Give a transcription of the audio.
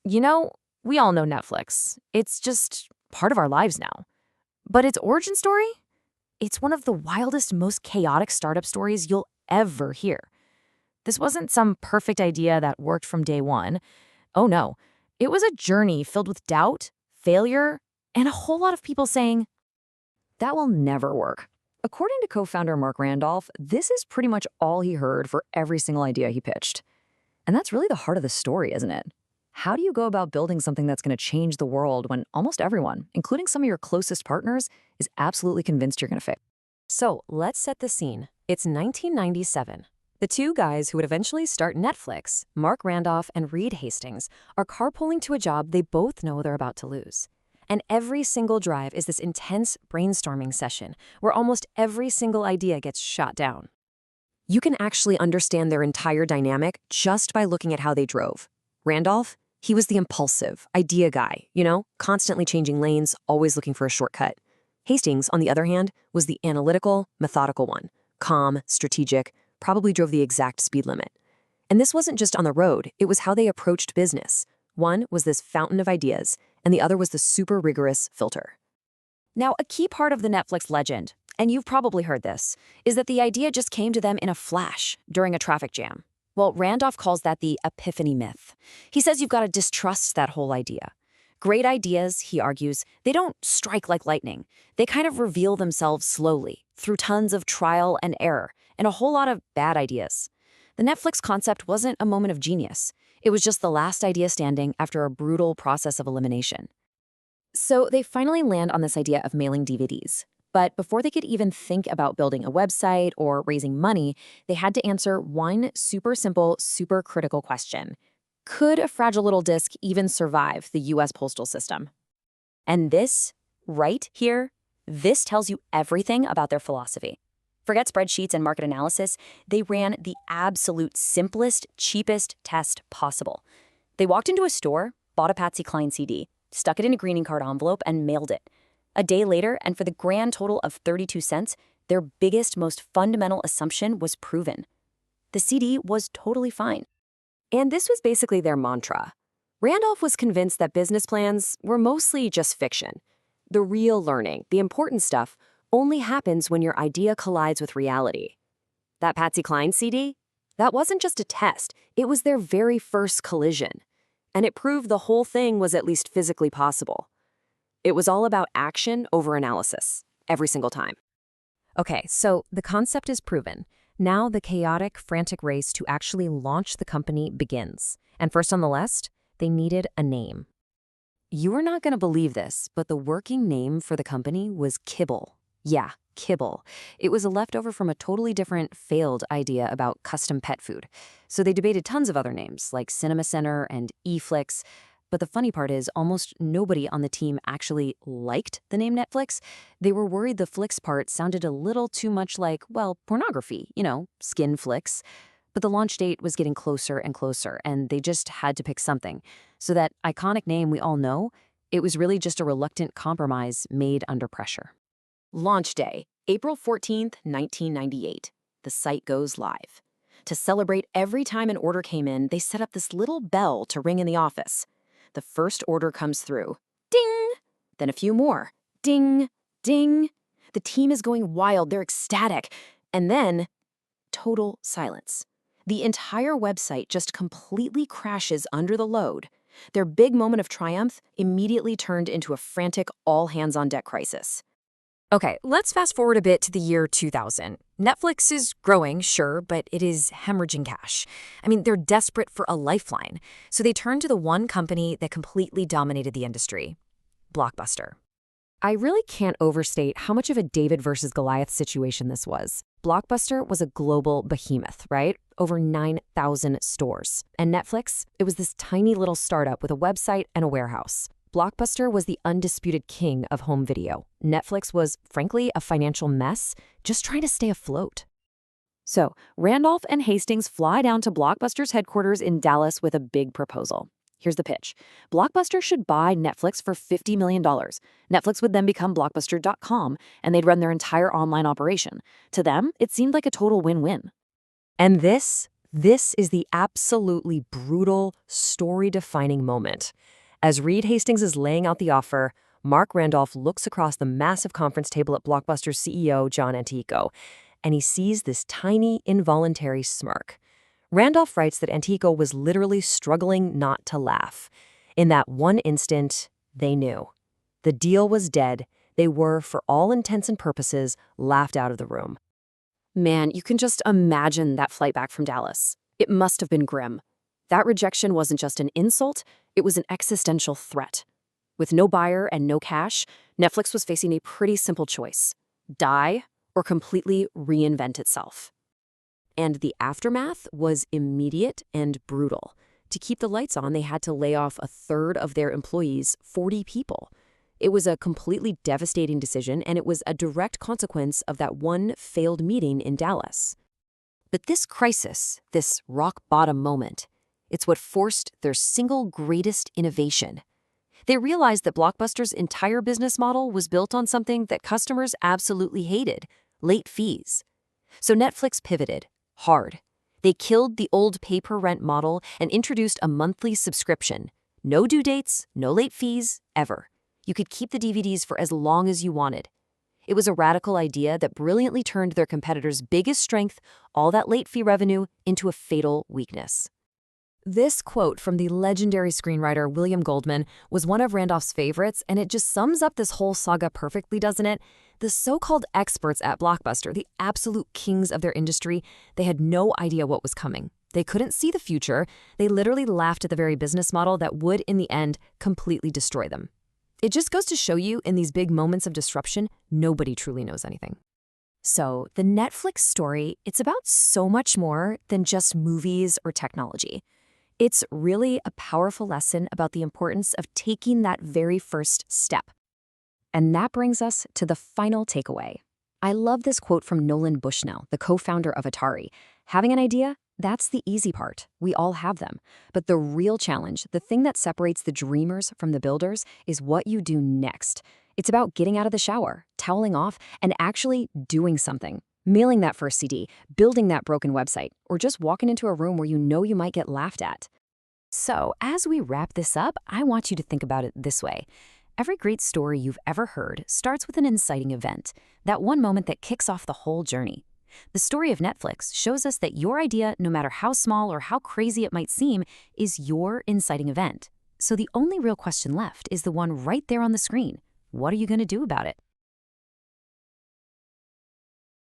You know, we all know Netflix. It's just part of our lives now. But its origin story? It's one of the wildest, most chaotic startup stories you'll ever hear. This wasn't some perfect idea that worked from day one. Oh no, it was a journey filled with doubt, failure, and a whole lot of people saying, that will never work. According to co-founder Mark Randolph, this is pretty much all he heard for every single idea he pitched. And that's really the heart of the story, isn't it? How do you go about building something that's going to change the world when almost everyone, including some of your closest partners, is absolutely convinced you're going to fail? So let's set the scene. It's 1997. The two guys who would eventually start Netflix, Mark Randolph and Reed Hastings, are carpooling to a job they both know they're about to lose. And every single drive is this intense brainstorming session where almost every single idea gets shot down. You can actually understand their entire dynamic just by looking at how they drove. Randolph, he was the impulsive, idea guy, constantly changing lanes, always looking for a shortcut. Hastings, on the other hand, was the analytical, methodical one. Calm, strategic, probably drove the exact speed limit. And this wasn't just on the road, it was how they approached business. One was this fountain of ideas, and the other was the super rigorous filter. Now, a key part of the Netflix legend, and you've probably heard this, is that the idea just came to them in a flash during a traffic jam. Well, Randolph calls that the epiphany myth. He says you've got to distrust that whole idea. Great ideas, he argues, they don't strike like lightning. They kind of reveal themselves slowly, through tons of trial and error, and a whole lot of bad ideas. The Netflix concept wasn't a moment of genius. It was just the last idea standing after a brutal process of elimination. So they finally land on this idea of mailing DVDs. But before they could even think about building a website or raising money, they had to answer one super simple, super critical question. Could a fragile little disc even survive the US postal system? And this, right here, this tells you everything about their philosophy. Forget spreadsheets and market analysis, they ran the absolute simplest, cheapest test possible. They walked into a store, bought a Patsy Cline CD, stuck it in a greeting card envelope, and mailed it. A day later, and for the grand total of 32 cents, their biggest, most fundamental assumption was proven. The CD was totally fine. And this was basically their mantra. Randolph was convinced that business plans were mostly just fiction. The real learning, the important stuff, only happens when your idea collides with reality. That Patsy Cline CD? That wasn't just a test, it was their very first collision. And it proved the whole thing was at least physically possible. It was all about action over analysis, every single time. Okay, so the concept is proven. Now the chaotic, frantic race to actually launch the company begins. And first on the list, they needed a name. You are not going to believe this, but the working name for the company was Kibble. Yeah, Kibble. It was a leftover from a totally different, failed idea about custom pet food. So they debated tons of other names, like Cinema Center and eFlix. But the funny part is almost nobody on the team actually liked the name Netflix. They were worried the flicks part sounded a little too much like, well, pornography, skin flicks. But the launch date was getting closer and closer, and they just had to pick something. So that iconic name we all know, it was really just a reluctant compromise made under pressure. Launch day, April 14th, 1998. The site goes live. To celebrate every time an order came in, they set up this little bell to ring in the office. The first order comes through. Ding! Then a few more. Ding! Ding! The team is going wild. They're ecstatic. And then, total silence. The entire website just completely crashes under the load. Their big moment of triumph immediately turned into a frantic all-hands-on-deck crisis. Okay, let's fast forward a bit to the year 2000. Netflix is growing, sure, but it is hemorrhaging cash. I mean, they're desperate for a lifeline. So they turn to the one company that completely dominated the industry, Blockbuster. I really can't overstate how much of a David versus Goliath situation this was. Blockbuster was a global behemoth, right? Over 9,000 stores. And Netflix, it was this tiny little startup with a website and a warehouse. Blockbuster was the undisputed king of home video. Netflix was, frankly, a financial mess, just trying to stay afloat. So, Randolph and Hastings fly down to Blockbuster's headquarters in Dallas with a big proposal. Here's the pitch. Blockbuster should buy Netflix for $50 million. Netflix would then become Blockbuster.com, and they'd run their entire online operation. To them, it seemed like a total win-win. And this This is the absolutely brutal, story-defining moment. As Reed Hastings is laying out the offer, Mark Randolph looks across the massive conference table at Blockbuster's CEO, John Antico, and he sees this tiny, involuntary smirk. Randolph writes that Antico was literally struggling not to laugh. In that one instant, they knew. The deal was dead. They were, for all intents and purposes, laughed out of the room. Man, you can just imagine that flight back from Dallas. It must have been grim. That rejection wasn't just an insult, it was an existential threat. With no buyer and no cash, Netflix was facing a pretty simple choice: die or completely reinvent itself. And the aftermath was immediate and brutal. To keep the lights on, they had to lay off a third of their employees, 40 people. It was a completely devastating decision, and it was a direct consequence of that one failed meeting in Dallas. But this crisis, this rock-bottom moment, it's what forced their single greatest innovation. They realized that Blockbuster's entire business model was built on something that customers absolutely hated: late fees. So Netflix pivoted hard. They killed the old pay-per-rent model and introduced a monthly subscription. No due dates, no late fees, ever. You could keep the DVDs for as long as you wanted. It was a radical idea that brilliantly turned their competitors' biggest strength, all that late fee revenue, into a fatal weakness. This quote from the legendary screenwriter William Goldman was one of Randolph's favorites, and it just sums up this whole saga perfectly, doesn't it? The so-called experts at Blockbuster, the absolute kings of their industry, they had no idea what was coming. They couldn't see the future. They literally laughed at the very business model that would, in the end, completely destroy them. It just goes to show you, in these big moments of disruption, nobody truly knows anything. So, the Netflix story, it's about so much more than just movies or technology. It's really a powerful lesson about the importance of taking that very first step. And that brings us to the final takeaway. I love this quote from Nolan Bushnell, the co-founder of Atari. Having an idea? That's the easy part. We all have them. But the real challenge, the thing that separates the dreamers from the builders, is what you do next. It's about getting out of the shower, toweling off, and actually doing something. Mailing that first CD, building that broken website, or just walking into a room where you know you might get laughed at. So, as we wrap this up, I want you to think about it this way. Every great story you've ever heard starts with an inciting event, that one moment that kicks off the whole journey. The story of Netflix shows us that your idea, no matter how small or how crazy it might seem, is your inciting event. So the only real question left is the one right there on the screen. What are you going to do about it?